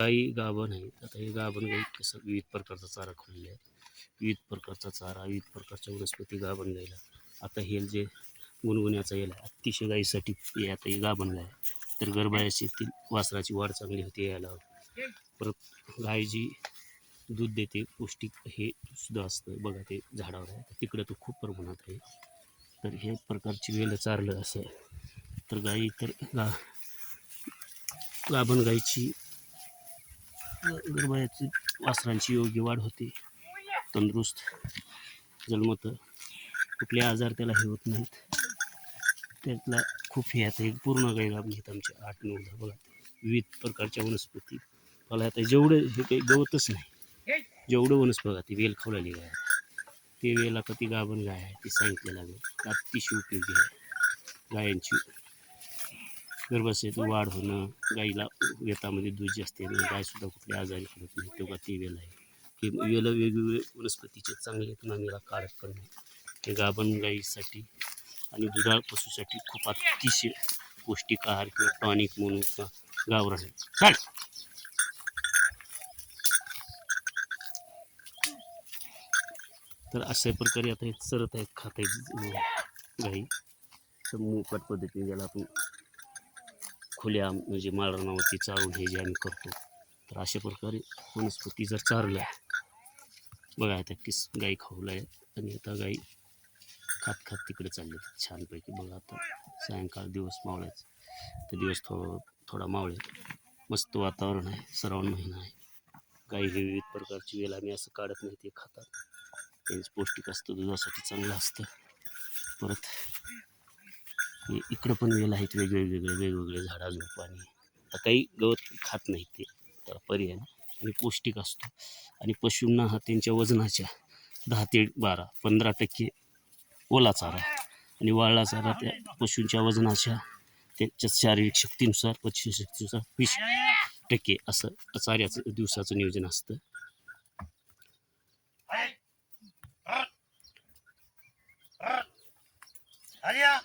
गाई गाभण आहेत. आता हे गाभण गाई कसं विविध प्रकारचा चारा खाल्लेला आहे. विविध प्रकारचा चारा, विविध प्रकारच्या वनस्पती गाभण गाईला. आता हे जे गुणगुण्याचा येला अतिशय गाईसाठी हे आता हे गाभण गाय तर गर्भाशयातील वासराची वाढ चांगली होती यायला. परत गाय जी दूध देते पौष्टिक हे सुद्धा असतं बघा ते झाडावर आहे. तिकडं तो खूप प्रमाणात आहे. तर हे प्रकारची वेल चारलं असं तर गाई तर गाभण गाईची गर्भाची वासरांची योग्य वाढ होते. तंदुरुस्त जन्मतं कुठले आजार त्याला हे होत नाहीत. त्यातला खूप हे आता एक पूर्ण गाई गाभण घेत आमचे 8-9 बघा विविध प्रकारच्या वनस्पती मला आता जेवढं हे काही गवतच नाही जेवढं वनस्पती बघा ती वेल खावलेली गाय ते वेल आता ती गाभण गाय आहे ती सांगितलेला वेल अतिशय उपयोगी आहे. गायांची गर्भाशयात वाढ होणं गाईला वेतामध्ये दूध जास्त येणं गायसुद्धा कुठल्या आजारी पडत नाही तेव्हा ती वेल आहे. हे वेल वेगवेगळे वनस्पतीचे चांगले नांगीला काढत पण नाही. हे गाभण गाईसाठी आणि दुधाळ पशुसाठी खूप अतिशय पौष्टिक आहार किंवा टॉनिक म्हणून किंवा गावरान आहे. तर अशा प्रकारे आता हे चरत आहेत खात आहेत गाई मोकाट पद्धतीने ज्याला आपण खुल्या म्हणजे माळरानावरती चारून हे जे आम्ही करतो. तर अशा प्रकारे वनस्पती जर चारल्या बघा आता किस गाई खाऊला आहे आणि आता गाई खात खात तिकडे चालले छानपैकी. बघा आता सायंकाळ दिवस मावळायचं तर दिवस थोडा मावळे मस्त वातावरण आहे. श्रावण महिना आहे. गाई हे विविध प्रकारची वेल आम्ही असं काढत नाही ते खातात. त्यांचं पौष्टिक असतं दुधासाठी चांगलं असतं. परत इकडं पण वेल आहेत वेगवेगळे झाडा झुडपं आणि आता काही गवत खात नाहीत ते त्याला पर्याय आणि पौष्टिक असतो. आणि पशूंना हा त्यांच्या वजनाच्या 10 ते 15% ओला चारा आणि वाळला चारा त्या पशूंच्या वजनाच्या त्यांच्या शारीरिक शक्तीनुसार पचनशक्तीनुसार 20% असं चाऱ्याचं दिवसाचं नियोजन असतं. आल्या